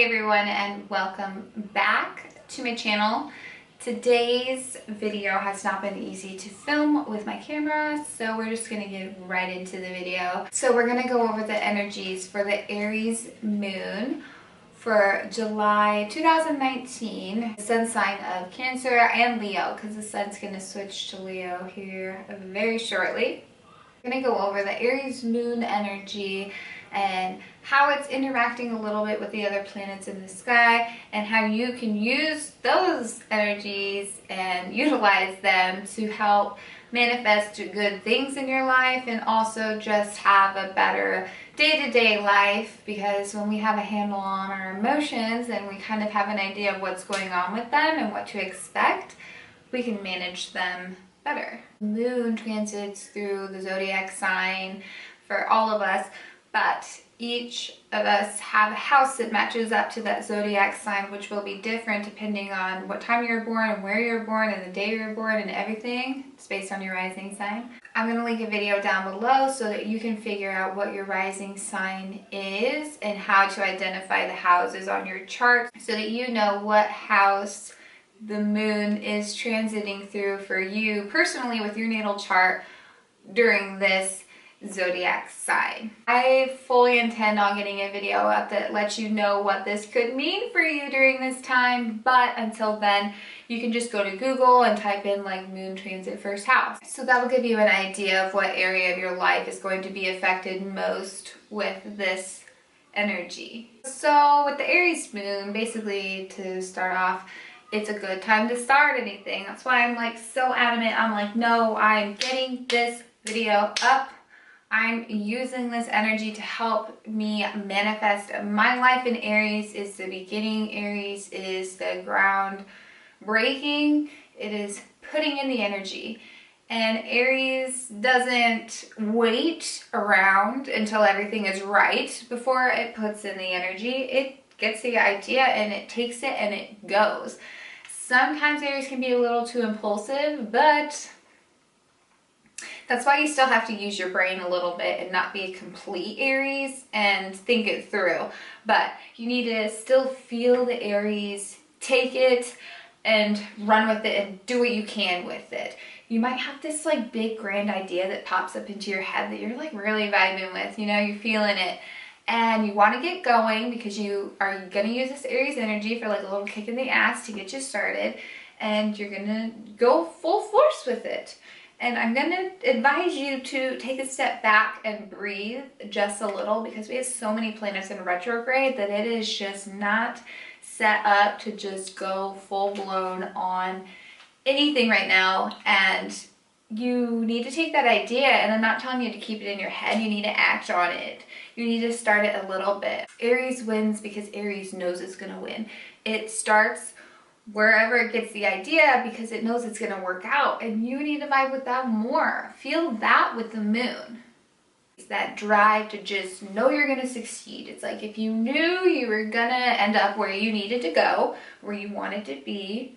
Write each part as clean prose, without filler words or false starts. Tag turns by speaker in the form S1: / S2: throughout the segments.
S1: Hey everyone, and welcome back to my channel. Today's video has not been easy to film with my camera, so we're just gonna get right into the video. So we're gonna go over the energies for the Aries moon for July 2019, the sun sign of Cancer and Leo, because the sun's gonna switch to Leo here very shortly. We're gonna go over the Aries moon energy and how it's interacting a little bit with the other planets in the sky, and how you can use those energies and utilize them to help manifest good things in your life, and also just have a better day-to-day life. Because when we have a handle on our emotions and we kind of have an idea of what's going on with them and what to expect, we can manage them better. Moon transits through the zodiac sign for all of us, but each of us have a house that matches up to that zodiac sign, which will be different depending on what time you were born and where you were born and the day you were born and everything. It's based on your rising sign. I'm going to link a video down below so that you can figure out what your rising sign is and how to identify the houses on your chart, so that you know what house the moon is transiting through for you personally with your natal chart during this zodiac sign. I fully intend on getting a video up that lets you know what this could mean for you during this time, but until then you can just go to Google and type in like moon transit first house. So that'll give you an idea of what area of your life is going to be affected most with this energy. So with the Aries moon, basically, to start off, it's a good time to start anything. That's why I'm like so adamant. I'm like, no, I'm getting this video up. I'm using this energy to help me manifest. My life in Aries is the beginning. Aries is the ground breaking. It is putting in the energy. And Aries doesn't wait around until everything is right before it puts in the energy. It gets the idea and it takes it and it goes. Sometimes Aries can be a little too impulsive, but that's why you still have to use your brain a little bit and not be a complete Aries and think it through. But you need to still feel the Aries, take it and run with it and do what you can with it. You might have this like big grand idea that pops up into your head that you're like really vibing with, you know, you're feeling it. And you want to get going because you are going to use this Aries energy for like a little kick in the ass to get you started. And you're going to go full force with it. And I'm going to advise you to take a step back and breathe just a little, because we have so many planets in retrograde that it is just not set up to just go full blown on anything right now. And you need to take that idea, and I'm not telling you to keep it in your head, you need to act on it. You need to start it a little bit. Aries wins because Aries knows it's going to win. It starts wherever it gets the idea because it knows it's going to work out, and you need to vibe with that more. Feel that with the moon. It's that drive to just know you're going to succeed. It's like if you knew you were going to end up where you needed to go, where you wanted to be,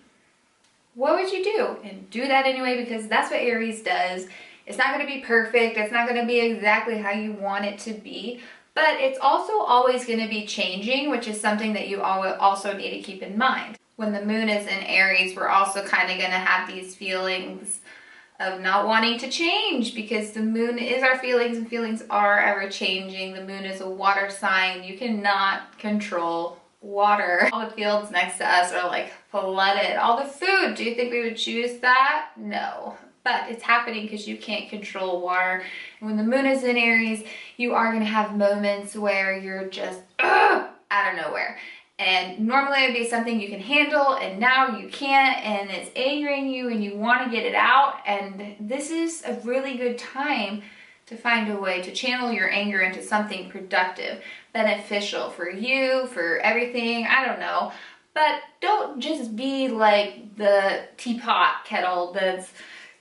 S1: what would you do? And do that anyway, because that's what Aries does. It's not going to be perfect. It's not going to be exactly how you want it to be, but it's also always going to be changing, which is something that you also need to keep in mind. When the moon is in Aries, we're also kind of going to have these feelings of not wanting to change, because the moon is our feelings, and feelings are ever changing. The moon is a water sign. You cannot control water. All the fields next to us are like flooded. All the food, do you think we would choose that? No. But it's happening because you can't control water. And when the moon is in Aries, you are going to have moments where you're just out of nowhere. And normally it would be something you can handle, and now you can't, and it's angering you and you want to get it out. And this is a really good time to find a way to channel your anger into something productive, beneficial for you, for everything, I don't know. But don't just be like the teapot kettle that's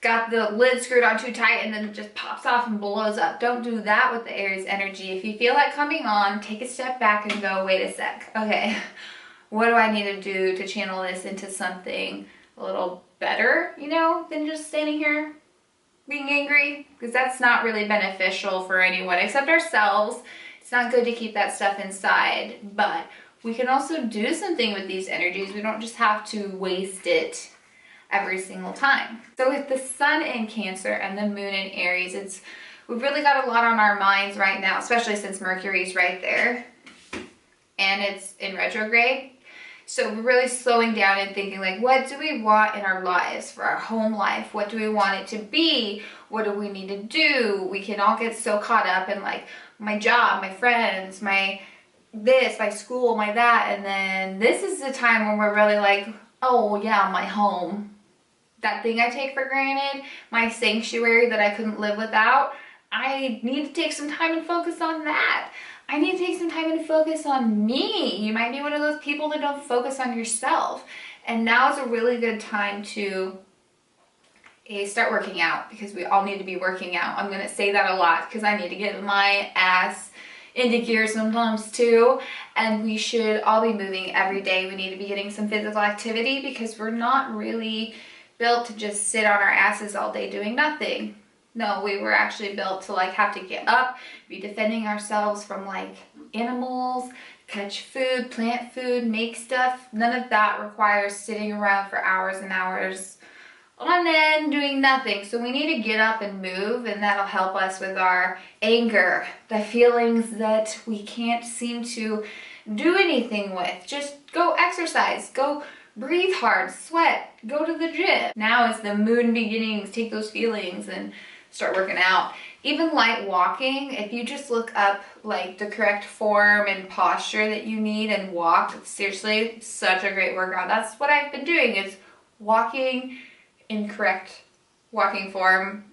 S1: got the lid screwed on too tight and then it just pops off and blows up. Don't do that with the Aries energy. If you feel that coming on, take a step back and go, wait a sec. Okay, what do I need to do to channel this into something a little better, you know, than just standing here being angry? Because that's not really beneficial for anyone except ourselves. It's not good to keep that stuff inside, but we can also do something with these energies. We don't just have to waste it every single time. So with the sun in Cancer and the moon in Aries, we've really got a lot on our minds right now, especially since Mercury's right there and it's in retrograde. So we're really slowing down and thinking like, what do we want in our lives, for our home life? What do we want it to be? What do we need to do? We can all get so caught up in like my job, my friends, my this, my school, my that. And then this is the time when we're really like, oh yeah, my home. That thing I take for granted, my sanctuary that I couldn't live without. I need to take some time and focus on that. I need to take some time and focus on me. You might be one of those people that don't focus on yourself. And now is a really good time to start working out, because we all need to be working out. I'm going to say that a lot because I need to get my ass into gear sometimes too. And we should all be moving every day. We need to be getting some physical activity because we're not really built to just sit on our asses all day doing nothing. No, we were actually built to like have to get up, be defending ourselves from like animals, catch food, plant food, make stuff. None of that requires sitting around for hours and hours on end doing nothing. So we need to get up and move, and that'll help us with our anger, the feelings that we can't seem to do anything with. Just go exercise, go breathe hard, sweat, go to the gym. Now is the moon beginnings. Take those feelings and start working out. Even light walking, if you just look up like the correct form and posture that you need and walk, it's seriously such a great workout. That's what I've been doing, is walking in correct walking form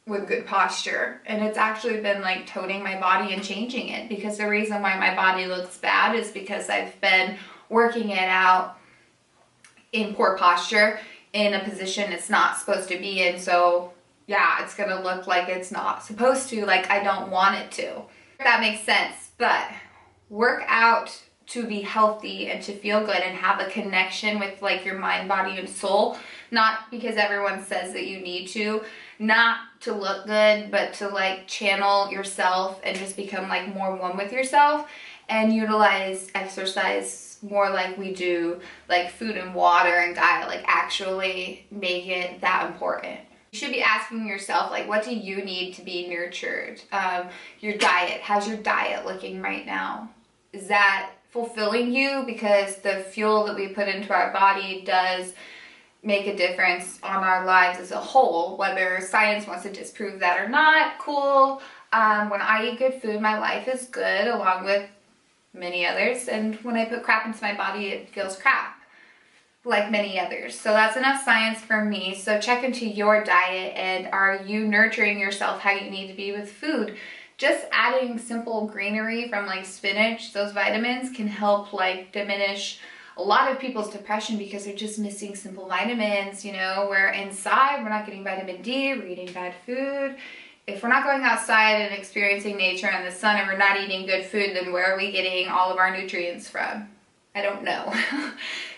S1: with good posture. And it's actually been like toning my body and changing it, because the reason why my body looks bad is because I've been working it out in poor posture in a position it's not supposed to be in. So yeah, it's gonna look like it's not supposed to, like I don't want it to. That makes sense. But work out to be healthy and to feel good and have a connection with like your mind, body, and soul. Not because everyone says that you need to, not to look good, but to like channel yourself and just become like more one with yourself, and utilize exercise more like we do like food and water and diet, like actually make it that important. You should be asking yourself, like, what do you need to be nurtured? Your diet, how's your diet looking right now? Is that fulfilling you? Because the fuel that we put into our body does make a difference on our lives as a whole. Whether science wants to disprove that or not, cool. When I eat good food, my life is good, along with many others. And when I put crap into my body, it feels crap, like many others. So that's enough science for me. So check into your diet, and are you nurturing yourself how you need to be with food? Just adding simple greenery from like spinach, those vitamins can help like diminish a lot of people's depression, because they're just missing simple vitamins. You know, we're inside, we're not getting vitamin D, we're eating bad food. If we're not going outside and experiencing nature and the sun, and we're not eating good food, then where are we getting all of our nutrients from? I don't know.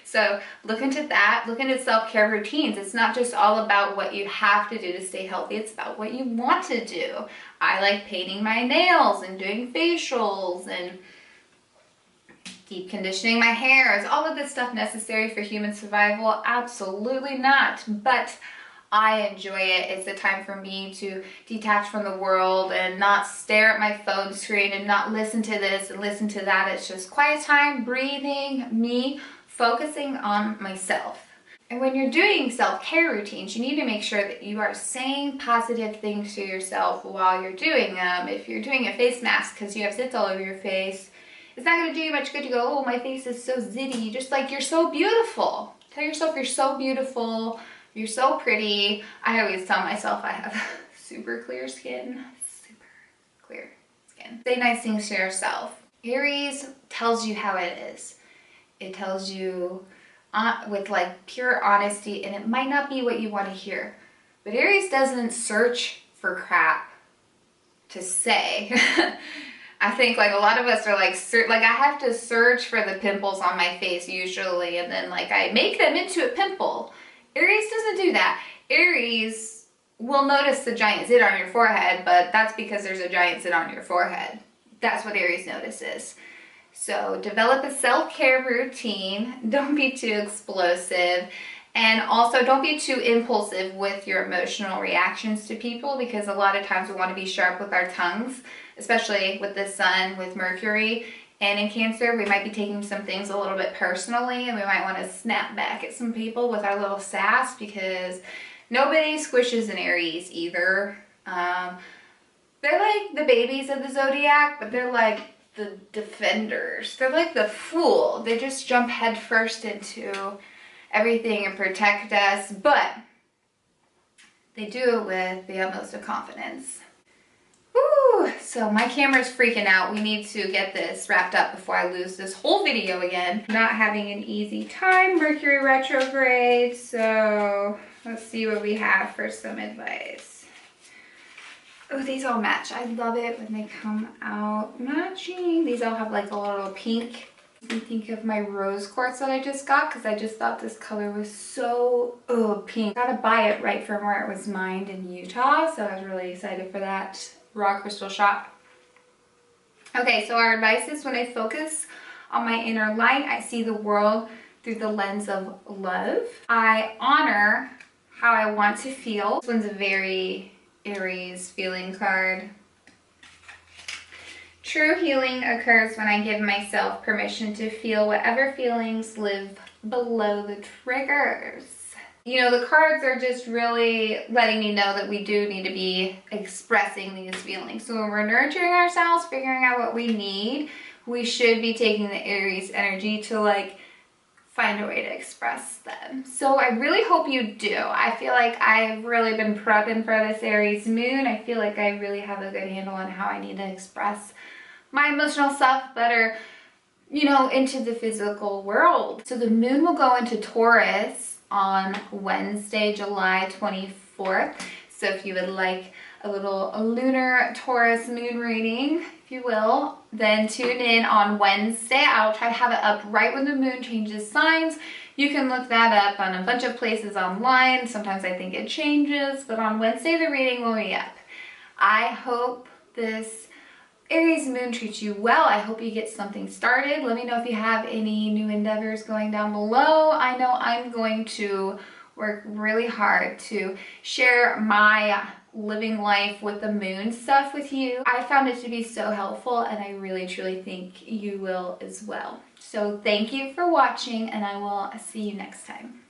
S1: So look into that. Look into self-care routines. It's not just all about what you have to do to stay healthy. It's about what you want to do. I like painting my nails and doing facials and deep conditioning my hair. Is all of this stuff necessary for human survival? Absolutely not. But I enjoy it. It's a time for me to detach from the world and not stare at my phone screen and not listen to this and listen to that. It's just quiet time, breathing, me focusing on myself. And when you're doing self-care routines, you need to make sure that you are saying positive things to yourself while you're doing them. If you're doing a face mask because you have zits all over your face, it's not going to do you much good to go, oh, my face is so zitty. Just like, you're so beautiful. Tell yourself you're so beautiful. You're so pretty. I always tell myself I have super clear skin. Super clear skin. Say nice things to yourself. Aries tells you how it is. It tells you with like pure honesty, and it might not be what you want to hear. But Aries doesn't search for crap to say. I think like a lot of us are like, I have to search for the pimples on my face usually, and then like I make them into a pimple. Aries doesn't do that. Aries will notice the giant zit on your forehead, but that's because there's a giant zit on your forehead. That's what Aries notices. So develop a self-care routine. Don't be too explosive. And also don't be too impulsive with your emotional reactions to people, because a lot of times we want to be sharp with our tongues, especially with the sun, with Mercury. And in Cancer, we might be taking some things a little bit personally, and we might want to snap back at some people with our little sass, because nobody squishes an Aries either. They're like the babies of the zodiac, but they're like the defenders. They're like the fool. They just jump head first into everything and protect us, but they do it with the utmost of confidence. Woo! So my camera's freaking out. We need to get this wrapped up before I lose this whole video again. Not having an easy time, Mercury retrograde, so let's see what we have for some advice. Oh, these all match. I love it when they come out matching. These all have like a little pink. I think of my rose quartz that I just got, because I just thought this color was so pink. Gotta buy it right from where it was mined in Utah, so I was really excited for that raw crystal shop. Okay, so our advice is, when I focus on my inner light, I see the world through the lens of love. I honor how I want to feel. This one's a very Aries feeling card. True healing occurs when I give myself permission to feel whatever feelings live below the triggers. You know, the cards are just really letting me know that we do need to be expressing these feelings. So when we're nurturing ourselves, figuring out what we need, we should be taking the Aries energy to like find a way to express them. So I really hope you do. I feel like I've really been prepping for this Aries moon. I feel like I really have a good handle on how I need to express my emotional stuff better, you know, into the physical world. So the moon will go into Taurus on Wednesday, July 24th. So if you would like a little lunar Taurus moon reading, if you will, then tune in on Wednesday. I'll try to have it up right when the moon changes signs. You can look that up on a bunch of places online. Sometimes I think it changes, but on Wednesday the reading will be up. I hope this Aries moon treats you well. I hope you get something started. Let me know if you have any new endeavors going down below. I know I'm going to work really hard to share my living life with the moon stuff with you. I found it to be so helpful, and I really truly think you will as well. So thank you for watching, and I will see you next time.